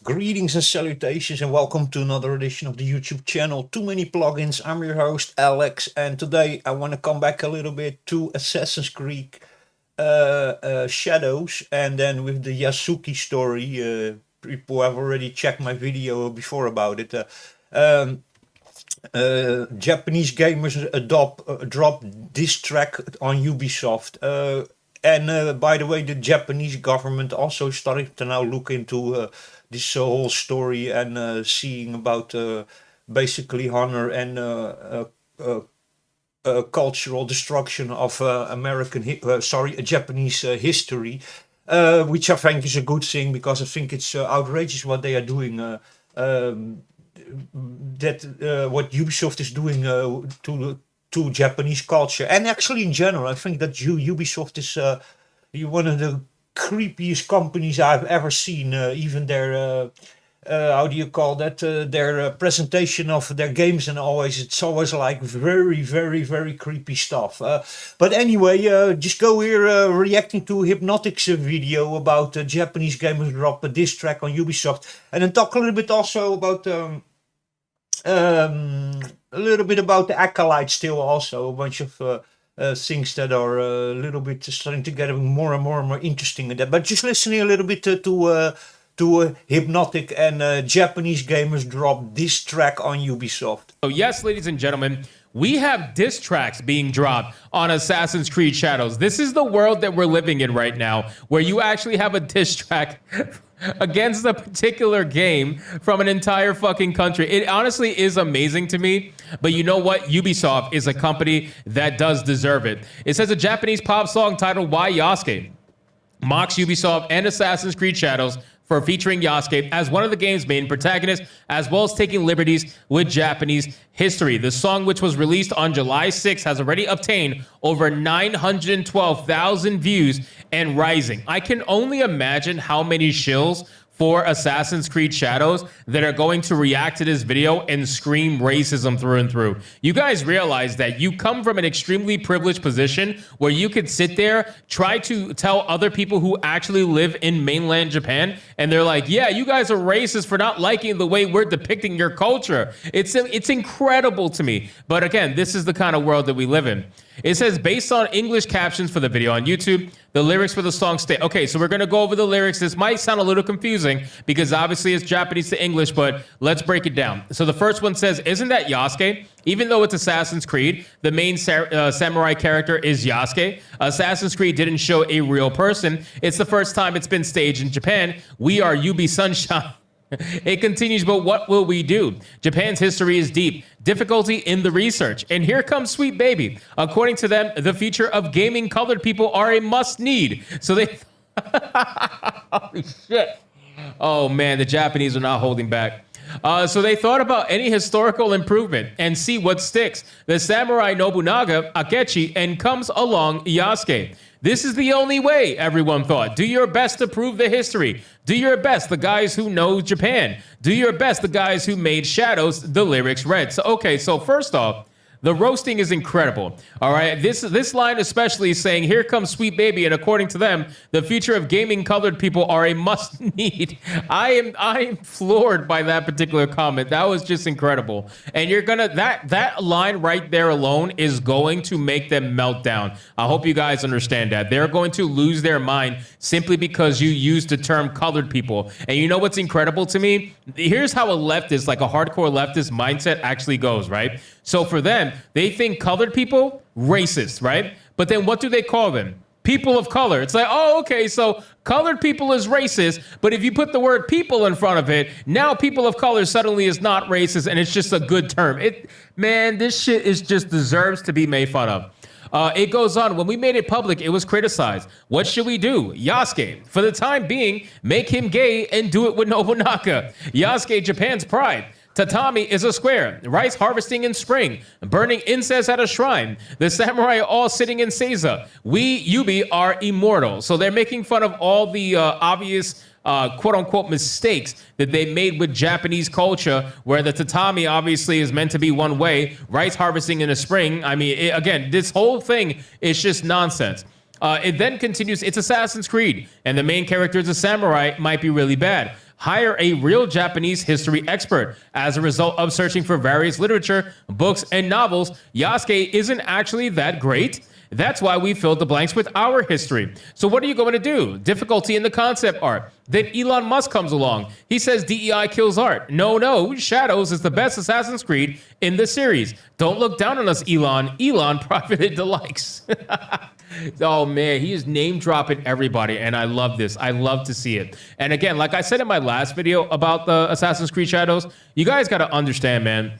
Greetings and salutations, and welcome to another edition of the YouTube channel. Too many plugins. I'm your host Alex, and today I want to come back a little bit to Assassin's Creed Shadows, and then with the Yasuki story. People have already checked my video before about it. Japanese gamers drop diss track on Ubisoft. And by the way, the Japanese government also started to now look into this whole story and seeing about basically honor and cultural destruction of Japanese history, which I think is a good thing because I think it's outrageous what they are doing. What Ubisoft is doing to Japanese culture, and actually in general, I think that Ubisoft is one of the creepiest companies I've ever seen. Even their how do you call that? Their presentation of their games and it's always like very, very, very creepy stuff. But anyway, just go here reacting to Hypnotic's video about Japanese gamers drop a diss track on Ubisoft, and then talk a little bit also about. A little bit about the Acolyte still also, a bunch of things that are a little bit starting to get more and more interesting in that. But just listening a little bit to Hypnotic and Japanese gamers drop diss track on Ubisoft. So yes, ladies and gentlemen, we have diss tracks being dropped on Assassin's Creed Shadows. This is the world that we're living in right now, where you actually have a diss track against a particular game from an entire fucking country. It honestly is amazing to me, but you know what? Ubisoft is a company that does deserve it. It says a Japanese pop song titled Why Yasuke mocks Ubisoft and Assassin's Creed Shadows for featuring Yasuke as one of the game's main protagonists, as well as taking liberties with Japanese history. The song, which was released on July 6th, has already obtained over 912,000 views and rising. I can only imagine how many shills for Assassin's Creed Shadows that are going to react to this video and scream racism through and through. You guys realize that you come from an extremely privileged position where you could sit there, try to tell other people who actually live in mainland Japan, and they're like, yeah, you guys are racist for not liking the way we're depicting your culture. It's incredible to me. But again, this is the kind of world that we live in. It says, based on English captions for the video on YouTube, the lyrics for the song stay. Okay, so we're going to go over the lyrics. This might sound a little confusing because obviously it's Japanese to English, but let's break it down. So the first one says, isn't that Yasuke? Even though it's Assassin's Creed, the main samurai character is Yasuke. Assassin's Creed didn't show a real person. It's the first time it's been staged in Japan. We are Ubi Sunshine. It continues, but what will we do? Japan's history is deep. Difficulty in the research. And here comes Sweet Baby. According to them, the future of gaming colored people are a must need. So they... Holy shit. Oh, man, the Japanese are not holding back. So they thought about any historical improvement and see what sticks. The samurai Nobunaga, Akechi, and comes along Yasuke. This is the only way, everyone thought. Do your best to prove the history. Do your best, the guys who know Japan. Do your best, the guys who made Shadows, the lyrics read. So, okay, so first off, the roasting is incredible. All right, this line especially is saying, here comes Sweet Baby, and according to them, the future of gaming colored people are a must need. I am floored by that particular comment. That was just incredible. And you're gonna that line right there alone is going to make them melt down. I hope you guys understand that. They're going to lose their mind simply because you used the term colored people. And you know what's incredible to me? Here's how a leftist, like a hardcore leftist mindset actually goes, right? So for them, they think colored people, racist, right? But then what do they call them? People of color. It's like, oh, okay, so colored people is racist, but if you put the word people in front of it, now people of color suddenly is not racist, and it's just a good term. Man, this shit is just deserves to be made fun of. It goes on. When we made it public, it was criticized. What should we do? Yasuke. For the time being, make him gay and do it with Nobunaga. Yasuke, Japan's pride. Tatami is a square. Rice harvesting in spring. Burning incense at a shrine. The samurai are all sitting in Seiza. We, Yubi, are immortal. So they're making fun of all the obvious quote-unquote mistakes that they made with Japanese culture, where the tatami obviously is meant to be one way, rice harvesting in the spring. I mean, again, this whole thing is just nonsense. It then continues, it's Assassin's Creed, and the main character is a samurai, might be really bad. hire a real Japanese history expert. As a result of searching for various literature, books, and novels, Yasuke isn't actually that great. That's why we filled the blanks with our history. So what are you going to do? Difficulty in the concept art. Then Elon Musk comes along. He says DEI kills art. No, Shadows is the best Assassin's Creed in the series. Don't look down on us, Elon. Elon profited the likes. Oh man, he is name dropping everybody, and I love this. I love to see it. And again, like I said in my last video about the Assassin's Creed Shadows, you guys got to understand, man.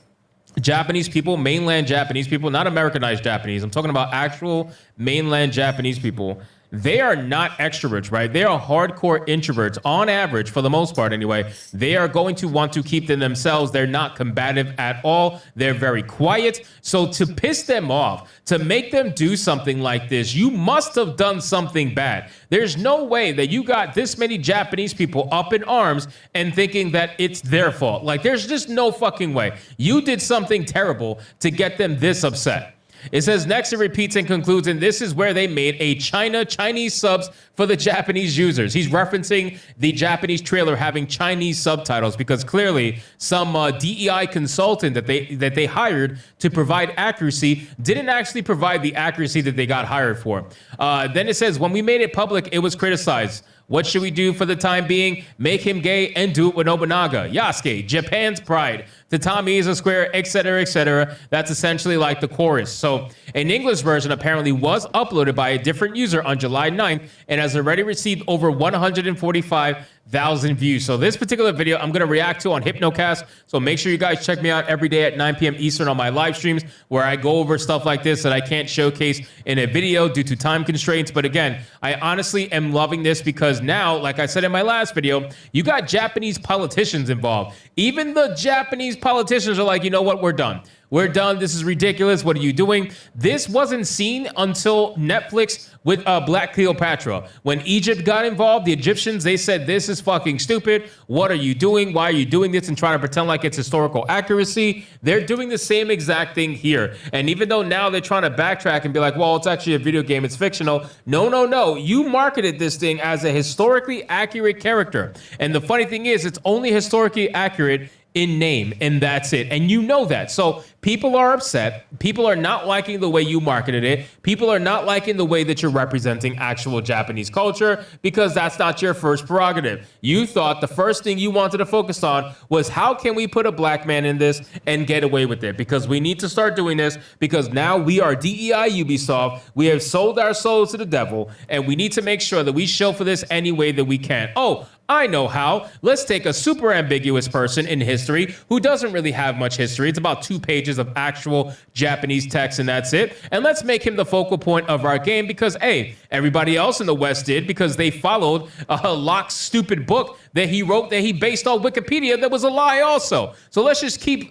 Japanese people, mainland Japanese people, not Americanized Japanese. I'm talking about actual mainland Japanese people. They are not extroverts, right? They are hardcore introverts on average, for the most part anyway. They are going to want to keep them themselves. They're not combative at all. They're very quiet. So to piss them off, to make them do something like this, you must have done something bad. There's no way that you got this many Japanese people up in arms and thinking that it's their fault. Like, there's just no fucking way. You did something terrible to get them this upset. It says next it repeats and concludes, and this is where they made a Chinese subs for the Japanese users. He's referencing the Japanese trailer having Chinese subtitles because clearly some DEI consultant that they hired to provide accuracy didn't actually provide the accuracy that they got hired for. Then it says when we made it public, it was criticized. What should we do for the time being? Make him gay and do it with Nobunaga. Yasuke, Japan's pride. Tatami is a square, etc., etc. That's essentially like the chorus. So an English version apparently was uploaded by a different user on July 9th and has already received over 145,000 views. So this particular video I'm going to react to on Hypnocast. So make sure you guys check me out every day at 9 p.m. Eastern on my live streams where I go over stuff like this that I can't showcase in a video due to time constraints. But again, I honestly am loving this because now, like I said in my last video, you got Japanese politicians involved. Even the Japanese politicians are like, you know what, we're done. We're done. This is ridiculous. What are you doing? This wasn't seen until Netflix with Black Cleopatra. When Egypt got involved, the Egyptians, they said, this is fucking stupid. What are you doing? Why are you doing this and trying to pretend like it's historical accuracy? They're doing the same exact thing here. And even though now they're trying to backtrack and be like, well, it's actually a video game, it's fictional. No. You marketed this thing as a historically accurate character. And the funny thing is, it's only historically accurate in name, and that's it. And you know that. So people are upset. People are not liking the way you marketed it. People are not liking the way that you're representing actual Japanese culture because that's not your first prerogative. You thought the first thing you wanted to focus on was how can we put a black man in this and get away with it? Because we need to start doing this because now we are DEI Ubisoft. We have sold our souls to the devil, and we need to make sure that we show for this any way that we can. Oh, I know how. Let's take a super ambiguous person in history who doesn't really have much history. It's about 2 pages of actual Japanese text and that's it. And let's make him the focal point of our game because, hey, everybody else in the West did because they followed Locke's stupid book that he wrote that he based on Wikipedia that was a lie also. So let's just keep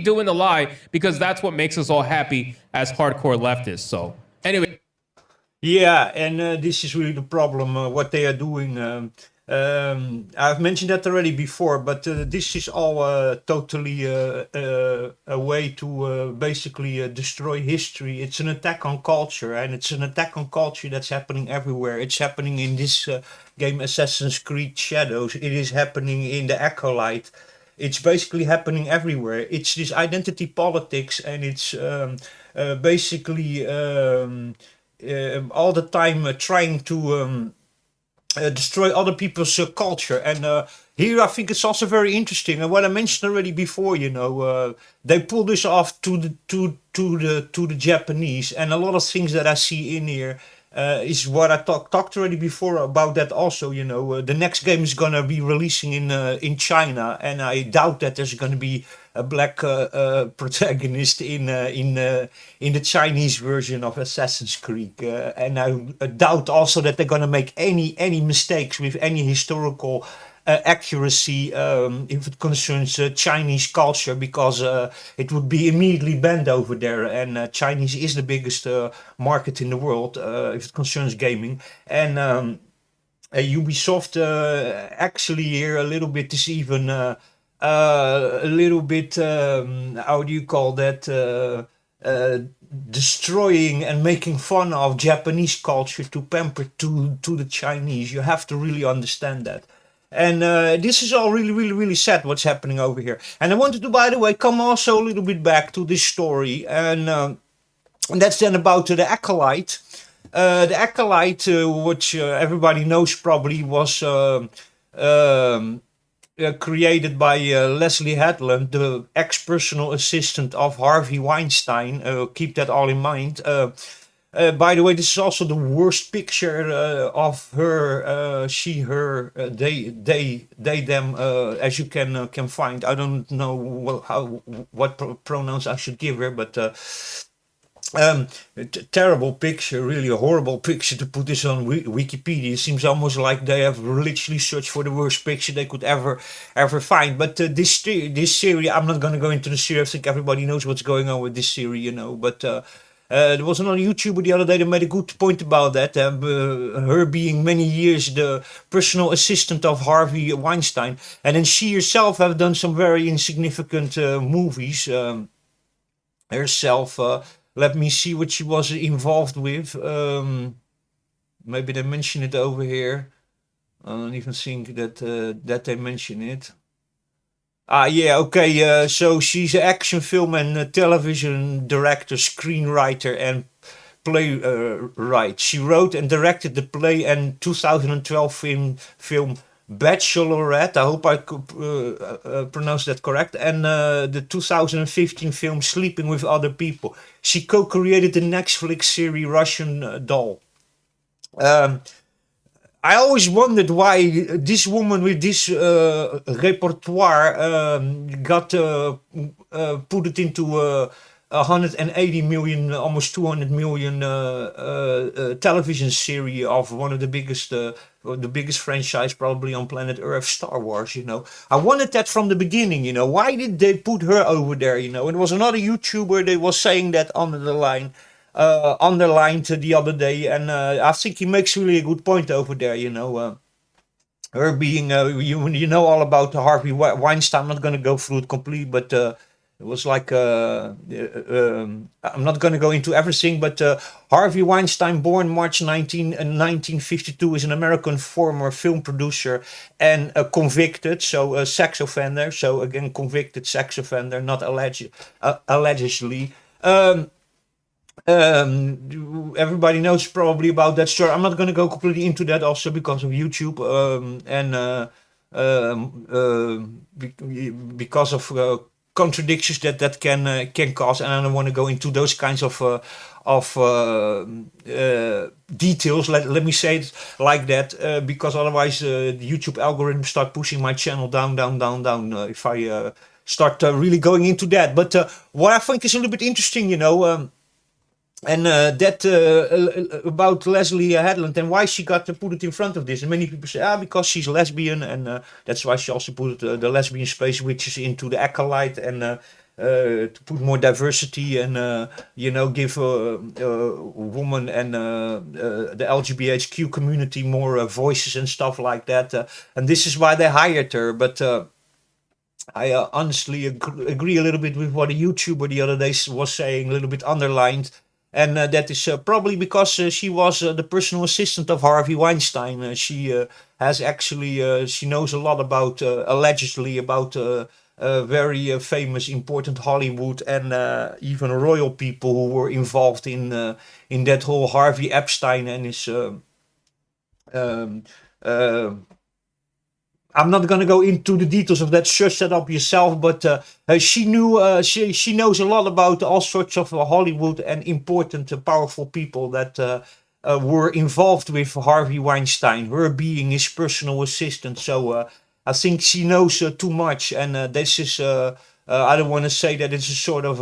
doing the lie because that's what makes us all happy as hardcore leftists. So anyway. Yeah, and this is really the problem, what they are doing. I've mentioned that already before, but this is all totally a way to basically destroy history. It's an attack on culture, and it's an attack on culture that's happening everywhere. It's happening in this game Assassin's Creed Shadows. It is happening in the Acolyte. It's basically happening everywhere. It's this identity politics, and it's basically all the time trying to destroy other people's culture. And here I think it's also very interesting. And what I mentioned already before, they pull this off to the Japanese, and a lot of things that I see in here is what I talked already before about that also. The next game is gonna be releasing in China, and I doubt that there's gonna be a black protagonist in the Chinese version of Assassin's Creed, and I doubt also that they're gonna make any mistakes with any historical accuracy if it concerns Chinese culture, because it would be immediately banned over there, and Chinese is the biggest market in the world if it concerns gaming. And Ubisoft actually here a little bit is even a little bit how do you call that, destroying and making fun of Japanese culture to pamper to the Chinese. You have to really understand that. And this is all really, really, really sad what's happening over here. And I wanted to, by the way, come also a little bit back to this story. And that's then about the Acolyte. The Acolyte, which everybody knows probably, was created by Leslie Headland, the ex-personal assistant of Harvey Weinstein. Keep that all in mind. By the way, this is also the worst picture of her, she, her, they, them, as you can find. I don't know what pronouns I should give her, but terrible picture, really a horrible picture to put this on Wikipedia. It seems almost like they have literally searched for the worst picture they could ever find. But this series, I'm not going to go into the series. I think everybody knows what's going on with this series, you know. But there was another YouTuber the other day that made a good point about that. Her being many years the personal assistant of Harvey Weinstein, and then she herself have done some very insignificant movies herself. Let me see what she was involved with. Maybe they mention it over here. I don't even think that they mention it. Yeah, okay. So she's an action film and television director, screenwriter, and playwright. She wrote and directed the play and 2012 film Bachelorette. I hope I could pronounce that correct. And the 2015 film Sleeping with Other People. She co-created the Netflix series Russian Doll. I always wondered why this woman with this repertoire got put it into 180 million, almost 200 million television series of one of the biggest franchise probably on planet Earth, Star Wars, you know. I wanted that from the beginning, you know. Why did they put her over there, you know? And there was another YouTuber that was saying that underlined the other day, and I think he makes really a good point over there, you know. Her being, you know all about Harvey Weinstein. I'm not going to go through it completely, but it was like, I'm not going to go into everything, but Harvey Weinstein, born March 1952, is an American former film producer and a convicted, so a sex offender. So again, convicted sex offender, not allegedly. Everybody knows probably about that story. I'm not going to go completely into that also because of YouTube because of contradictions that can cause, and I don't want to go into those kinds of details. Let me say it like that, because otherwise the YouTube algorithm start pushing my channel down. If I start really going into that, but what I think is a little bit interesting, you know. And about Leslie Headland and why she got to put it in front of this. And many people say, because she's lesbian, and that's why she also put the lesbian space witches into the Acolyte, and to put more diversity and, you know, give women and the LGBTQ community more voices and stuff like that. And this is why they hired her. But I honestly agree a little bit with what a YouTuber the other day was saying, a little bit underlined. And that is probably because she was the personal assistant of Harvey Weinstein. She has actually, she knows a lot about, allegedly, about very famous, important Hollywood and even royal people who were involved in that whole Harvey Epstein and his... I'm not going to go into the details of that. Search that up yourself. But she knew, she knows a lot about all sorts of Hollywood and important, powerful people that were involved with Harvey Weinstein. Her being his personal assistant. So I think she knows too much, and this is. I don't want to say that it's a sort of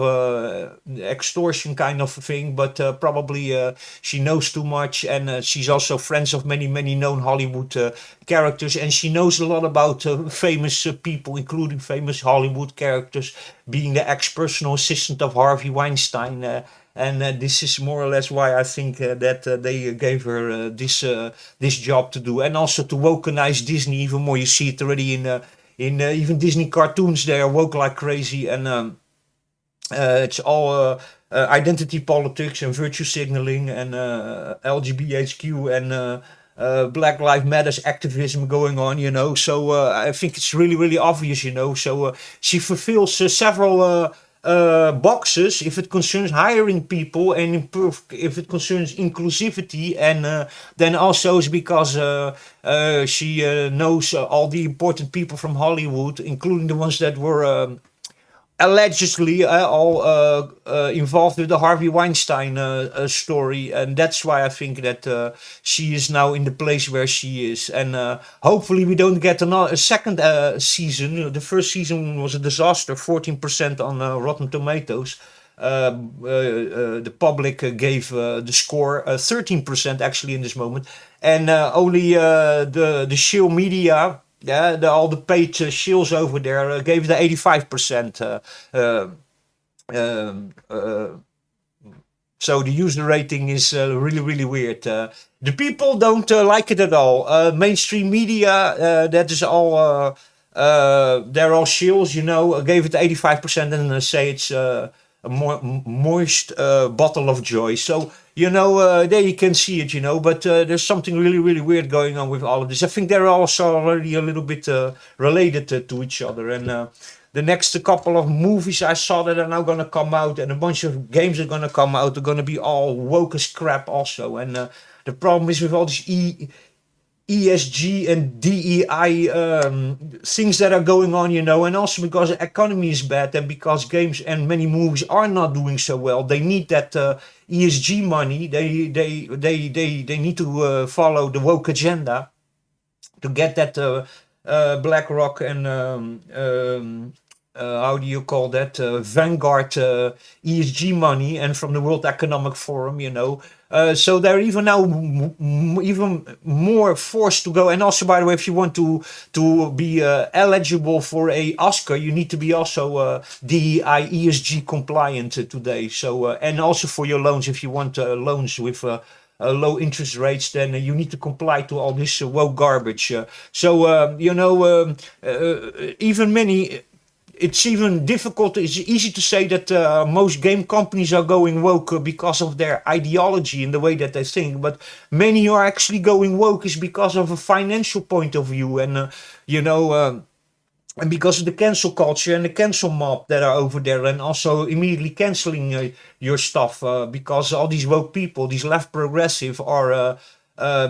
extortion kind of thing, but probably she knows too much, and she's also friends of many known Hollywood characters, and she knows a lot about famous people, including famous Hollywood characters, being the ex-personal assistant of Harvey Weinstein. And this is more or less why I think that they gave her this job to do, and also to wokenize Disney even more. You see it already in even Disney cartoons. They are woke like crazy, and it's all identity politics and virtue signaling and LGBTQ and Black Lives Matters activism going on, So I think it's really, really obvious, So she fulfills several boxes if it concerns hiring people and improve if it concerns inclusivity, and then also is because she knows all the important people from Hollywood, including the ones that were allegedly all involved with the Harvey Weinstein story, and that's why I think that she is now in the place where she is, and hopefully we don't get a second season. The first season was a disaster, 14% on Rotten Tomatoes. The public gave the score 13% actually in this moment, and only the shill media, all the paid shills over there gave the 85%. So the user rating is really, really weird. The people don't like it at all. Mainstream media, that is all, they're all shills, gave it 85% and say it's a moist bottle of joy. So, there you can see it, but there's something really, really weird going on with all of this. I think they're also already a little bit related to each other. And the next couple of movies I saw that are now going to come out, and a bunch of games are going to come out, are going to be all woke as crap also. And the problem is with all these ESG and DEI things that are going on, and also because the economy is bad, and because games and many movies are not doing so well, they need that ESG money. They need to follow the woke agenda to get that BlackRock and how do you call that, Vanguard ESG money, and from the World Economic Forum, so they're even now even more forced to go. And also, by the way, if you want to be eligible for a Oscar, you need to be also DEI ESG compliant today. So and also for your loans, if you want loans with low interest rates, then you need to comply to all this woke garbage. Even many. It's even difficult. It's easy to say that most game companies are going woke because of their ideology and the way that they think, but many are actually going woke is because of a financial point of view, and and because of the cancel culture and the cancel mob that are over there, and also immediately canceling your stuff because all these woke people, these left progressive, are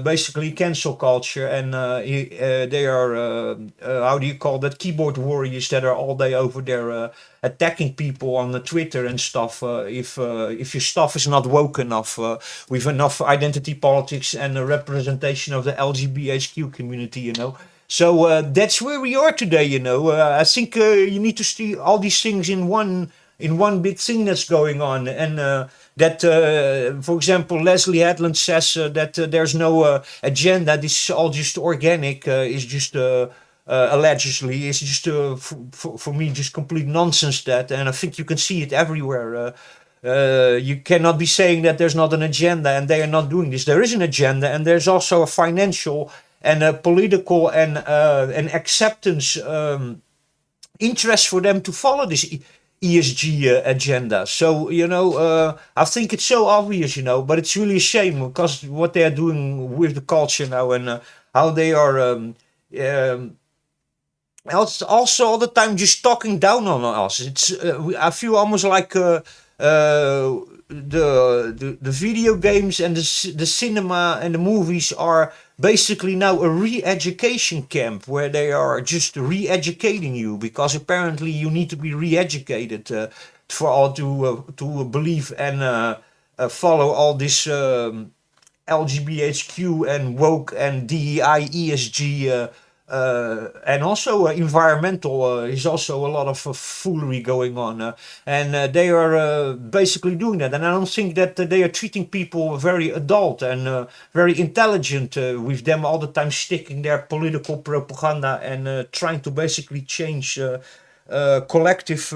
basically cancel culture, and they are how do you call that, keyboard warriors that are all day over there attacking people on Twitter and stuff. If your stuff is not woke enough with enough identity politics and a representation of the LGBTQ community, So that's where we are today, I think you need to see all these things in one big thing that's going on, and that, for example, Leslie Headland says that there's no agenda. This is all just organic. Is just allegedly. It's just for me just complete nonsense. That, and I think you can see it everywhere. You cannot be saying that there's not an agenda and they are not doing this. There is an agenda, and there's also a financial and a political and an acceptance interest for them to follow this ESG agenda. So, I think it's so obvious, but it's really a shame because what they are doing with the culture now, and how they are also all the time just talking down on us. It's I feel almost like the video games and the cinema and the movies are basically now a re-education camp where they are just re-educating you, because apparently you need to be re-educated for all to believe and follow all this LGBTQ and woke and DEI ESG and also environmental is also a lot of foolery going on, and they are basically doing that. And I don't think that they are treating people very adult and very intelligent with them all the time sticking their political propaganda and trying to basically change collective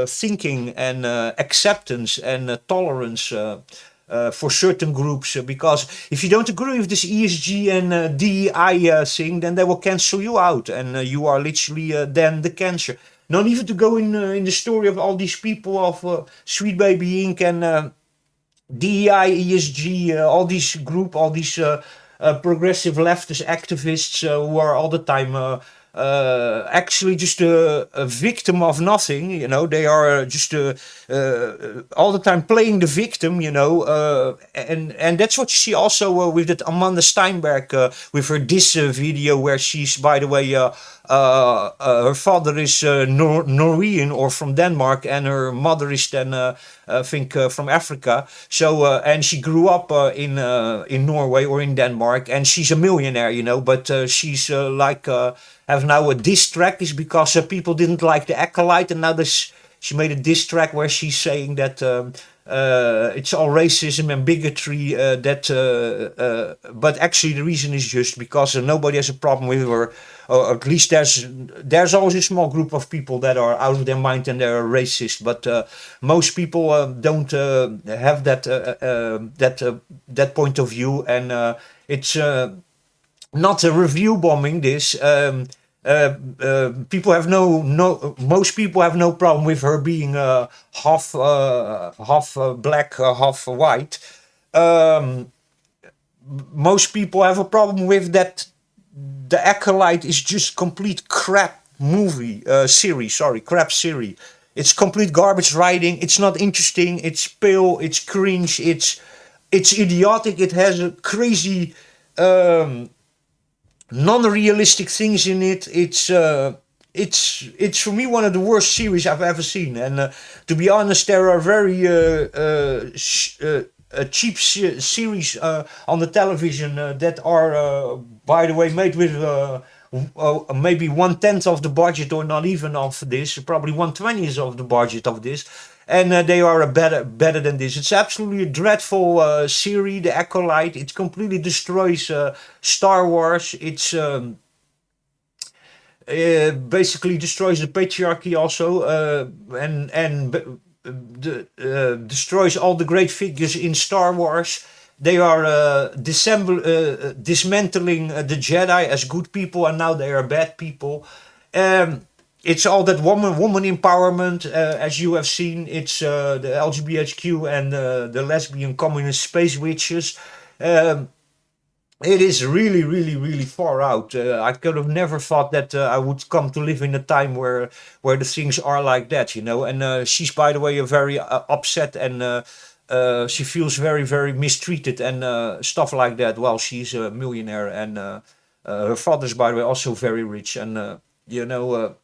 thinking and acceptance and tolerance for certain groups, because if you don't agree with this ESG and DEI thing, then they will cancel you out, and you are literally then the cancer. Not even to go in the story of all these people of Sweet Baby Inc. and DEI, ESG, all these progressive leftist activists who are all the time actually just a victim of nothing. You know, they are just all the time playing the victim. You know, and that's what you see also with that Amanda Steinberg with her diss video, where she's, by the way, her father is Norwegian or from Denmark, and her mother is then I think from Africa. So and she grew up in Norway or in Denmark, and she's a millionaire, you know. But she's like have now a diss track, is because people didn't like the Acolyte, and now she made a diss track where she's saying that it's all racism and bigotry. But actually the reason is just because nobody has a problem with her. Or at least there's always a small group of people that are out of their mind and they're racist. But most people don't have that point of view, and it's not a review bombing. This people have most people have no problem with her being half black, half white. Most people have a problem with that. The Acolyte is just complete crap crap series. It's complete garbage writing. It's not interesting. It's pale. It's cringe. It's idiotic. It has a crazy, non-realistic things in it. It's for me one of the worst series I've ever seen. And to be honest, there are very cheap series on the television that are, by the way, made with maybe 1/10 of the budget, or not even of this, probably 1/20 of the budget of this, and they are better than this. It's absolutely a dreadful series, The Acolyte. It completely destroys Star Wars. It's basically destroys the patriarchy also, and destroys all the great figures in Star Wars. They are dismantling the Jedi as good people, and now they are bad people. It's all that woman empowerment, as you have seen. It's the LGBTQ and the lesbian communist space witches. It is really, really, really far out. I could have never thought that I would come to live in a time where the things are like that, you know. And she's, by the way, very upset, and she feels very, very mistreated and stuff like that. Well, she's a millionaire, and her father's, by the way, also very rich, and you know,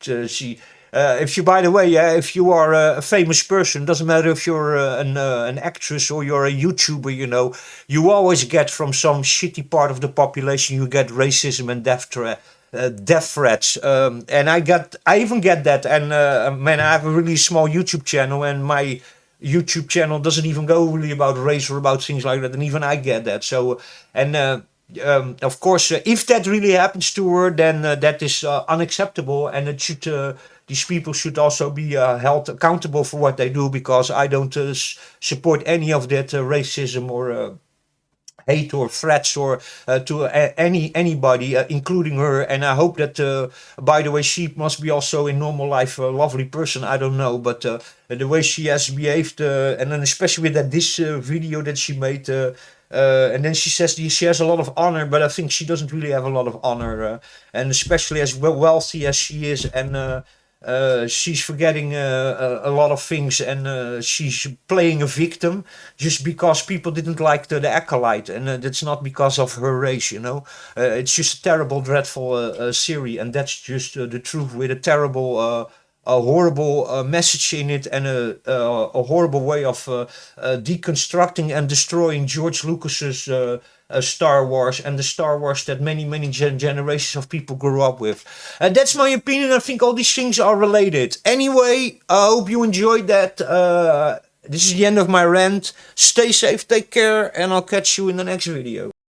she. If you, by the way, if you are a famous person, doesn't matter if you're an actress or you're a YouTuber, you know, you always get from some shitty part of the population, you get racism and death threats. And I even get that. And man, I have a really small YouTube channel, and my YouTube channel doesn't even go really about race or about things like that. And even I get that. So, and of course, if that really happens to her, then that is unacceptable, and it should. These people should also be held accountable for what they do, because I don't support any of that racism or hate or threats or to anybody, including her. And I hope that, by the way, she must be also in normal life a lovely person. I don't know, but the way she has behaved, and then especially with this video that she made. And then she says she has a lot of honor, but I think she doesn't really have a lot of honor, and especially as wealthy as she is, and she's forgetting a lot of things, and she's playing a victim just because people didn't like the Acolyte, and that's not because of her race, you know. It's just a terrible, dreadful series, and that's just the truth, with a terrible, a horrible message in it, and a horrible way of deconstructing and destroying George Lucas's Star Wars, and the Star Wars that many generations of people grew up with. And that's my opinion. I think all these things are related. Anyway, I hope you enjoyed that. This is the end of my rant. Stay safe, take care, and I'll catch you in the next video.